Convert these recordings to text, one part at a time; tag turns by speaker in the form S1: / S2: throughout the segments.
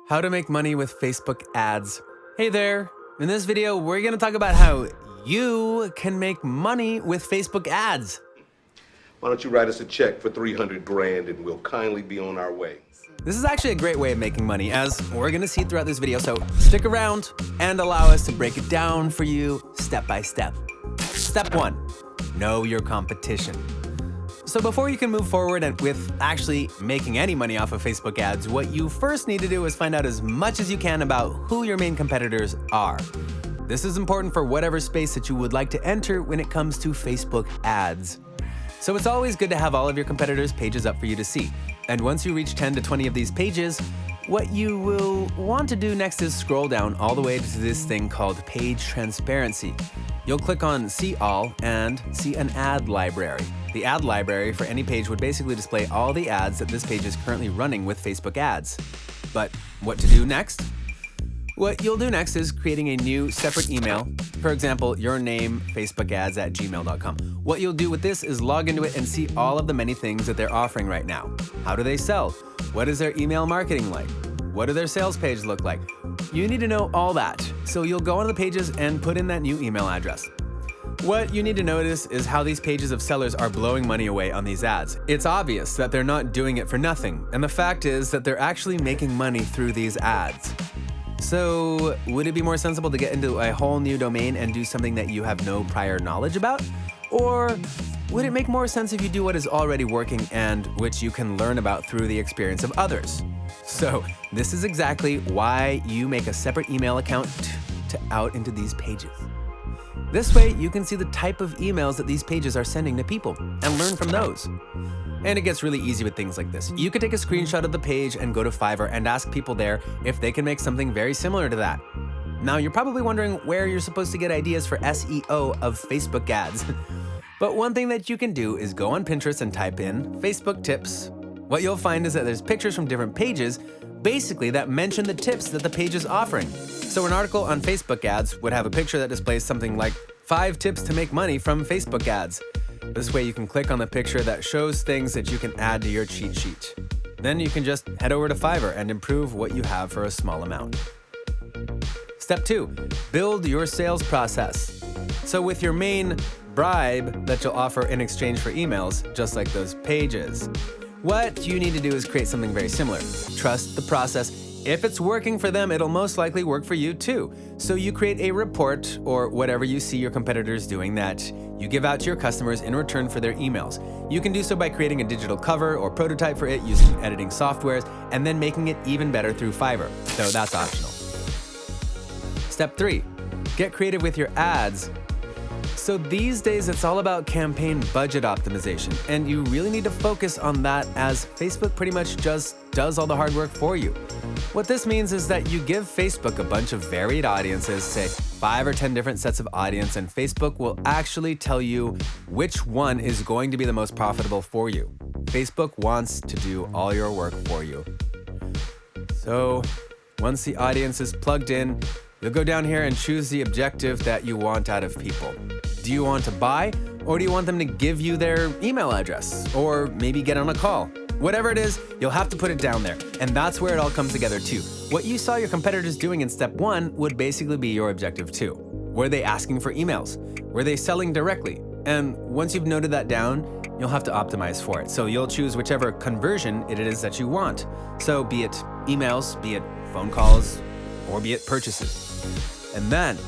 S1: How to make money with Facebook ads. Hey there, in this video, we're gonna talk about how you can make money with Facebook ads.
S2: Why don't you write us a check for 300 grand and we'll kindly be on our way.
S1: This is actually a great way of making money, as we're gonna see throughout this video, so stick around and allow us to break it down for you step by step. Step 1, know your competition. So before you can move forward with actually making any money off of Facebook ads, what you first need to do is find out as much as you can about who your main competitors are. This is important for whatever space that you would like to enter when it comes to Facebook ads. So it's always good to have all of your competitors' pages up for you to see. And once you reach 10 to 20 of these pages, what you will want to do next is scroll down all the way to this thing called page transparency. You'll click on See All and see an ad library. The ad library for any page would basically display all the ads that this page is currently running with Facebook ads. But what to do next? What you'll do next is creating a new separate email. For example, your name, facebookads@gmail.com. What you'll do with this is log into it and see all of the many things that they're offering right now. How do they sell? What is their email marketing like? What do their sales page look like? You need to know all that. So you'll go onto the pages and put in that new email address. What you need to notice is how these pages of sellers are blowing money away on these ads. It's obvious that they're not doing it for nothing. And the fact is that they're actually making money through these ads. So would it be more sensible to get into a whole new domain and do something that you have no prior knowledge about? Or would it make more sense if you do what is already working and which you can learn about through the experience of others? So this is exactly why you make a separate email account to out into these pages. This way you can see the type of emails that these pages are sending to people and learn from those. And it gets really easy with things like this. You could take a screenshot of the page and go to Fiverr and ask people there if they can make something very similar to that. Now you're probably wondering where you're supposed to get ideas for SEO of Facebook ads. But one thing that you can do is go on Pinterest and type in Facebook tips. What you'll find is that there's pictures from different pages, basically that mention the tips that the page is offering. So an article on Facebook ads would have a picture that displays something like 5 tips to make money from Facebook ads. This way you can click on the picture that shows things that you can add to your cheat sheet. Then you can just head over to Fiverr and improve what you have for a small amount. Step 2, build your sales process. So with your main bribe that you'll offer in exchange for emails, just like those pages, what you need to do is create something very similar. Trust the process. If it's working for them, it'll most likely work for you too. So you create a report or whatever you see your competitors doing that you give out to your customers in return for their emails. You can do so by creating a digital cover or prototype for it using editing softwares and then making it even better through Fiverr, though that's optional. Step 3, get creative with your ads. So these days, it's all about campaign budget optimization, and you really need to focus on that as Facebook pretty much just does all the hard work for you. What this means is that you give Facebook a bunch of varied audiences, say 5 or 10 different sets of audience, and Facebook will actually tell you which one is going to be the most profitable for you. Facebook wants to do all your work for you. So once the audience is plugged in, you'll go down here and choose the objective that you want out of people. Do you want to buy, or do you want them to give you their email address, or maybe get on a call? Whatever it is, you'll have to put it down there, and that's where it all comes together too. What you saw your competitors doing in step 1 would basically be your objective 2. Were they asking for emails? Were they selling directly? And once you've noted that down, you'll have to optimize for it. So you'll choose whichever conversion it is that you want. So be it emails, be it phone calls, or be it purchases. And then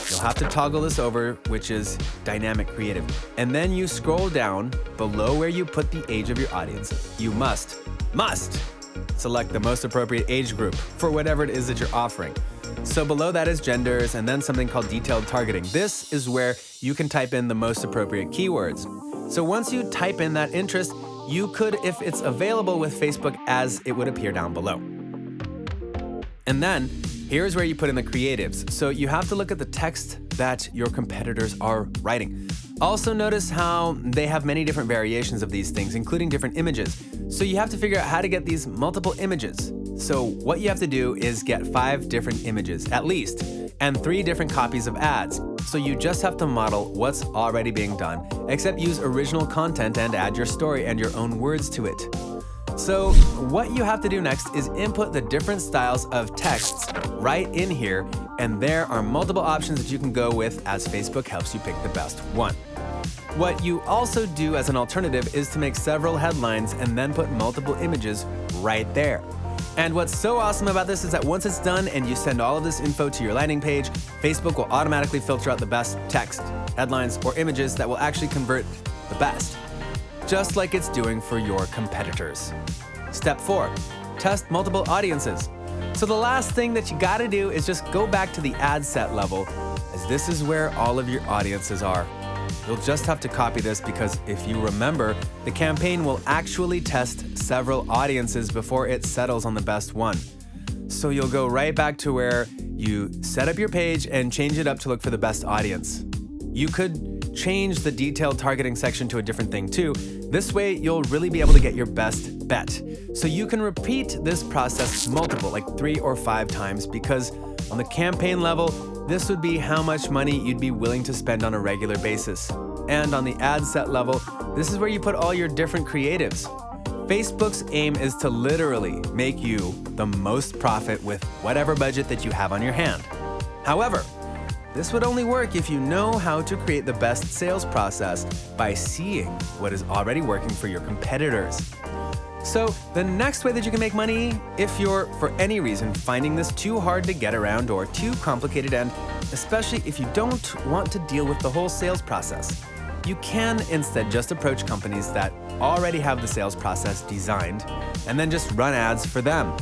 S1: you'll have to toggle this over, which is dynamic creative. And then you scroll down below where you put the age of your audiences. You must select the most appropriate age group for whatever it is that you're offering. So below that is genders and then something called detailed targeting. This is where you can type in the most appropriate keywords. So once you type in that interest, you could, if it's available with Facebook, as it would appear down below. And then here's where you put in the creatives. So you have to look at the text that your competitors are writing. Also notice how they have many different variations of these things, including different images. So you have to figure out how to get these multiple images. So what you have to do is get 5 different images, at least, and 3 different copies of ads. So you just have to model what's already being done, except use original content and add your story and your own words to it. So what you have to do next is input the different styles of texts right in here, and there are multiple options that you can go with as Facebook helps you pick the best one. What you also do as an alternative is to make several headlines and then put multiple images right there. And what's so awesome about this is that once it's done and you send all of this info to your landing page, Facebook will automatically filter out the best text, headlines, or images that will actually convert the best, just like it's doing for your competitors. Step 4, test multiple audiences. So the last thing that you gotta do is just go back to the ad set level, as this is where all of your audiences are. You'll just have to copy this because if you remember, the campaign will actually test several audiences before it settles on the best one. So you'll go right back to where you set up your page and change it up to look for the best audience. You could change the detailed targeting section to a different thing too. This way, you'll really be able to get your best bet. So you can repeat this process multiple, like 3 or 5 times, because on the campaign level, this would be how much money you'd be willing to spend on a regular basis. And on the ad set level, this is where you put all your different creatives. Facebook's aim is to literally make you the most profit with whatever budget that you have on your hand. However, this would only work if you know how to create the best sales process by seeing what is already working for your competitors. So the next way that you can make money, if you're, for any reason, finding this too hard to get around or too complicated, and especially if you don't want to deal with the whole sales process, you can instead just approach companies that already have the sales process designed and then just run ads for them.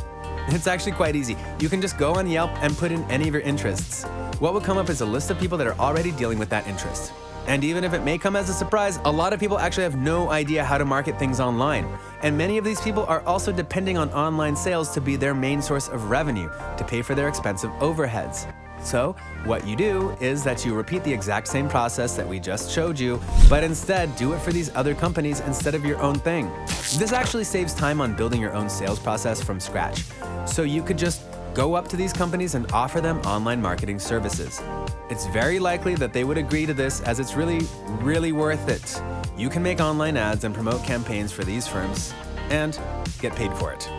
S1: It's actually quite easy. You can just go on Yelp and put in any of your interests. What will come up is a list of people that are already dealing with that interest. And even if it may come as a surprise, a lot of people actually have no idea how to market things online. And many of these people are also depending on online sales to be their main source of revenue to pay for their expensive overheads. So what you do is that you repeat the exact same process that we just showed you, but instead do it for these other companies instead of your own thing. This actually saves time on building your own sales process from scratch. So you could just go up to these companies and offer them online marketing services. It's very likely that they would agree to this, as it's really, really worth it. You can make online ads and promote campaigns for these firms and get paid for it.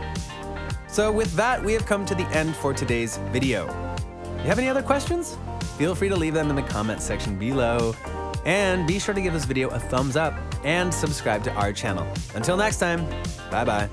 S1: So with that, we have come to the end for today's video. You have any other questions? Feel free to leave them in the comment section below. And be sure to give this video a thumbs up and subscribe to our channel. Until next time, bye-bye.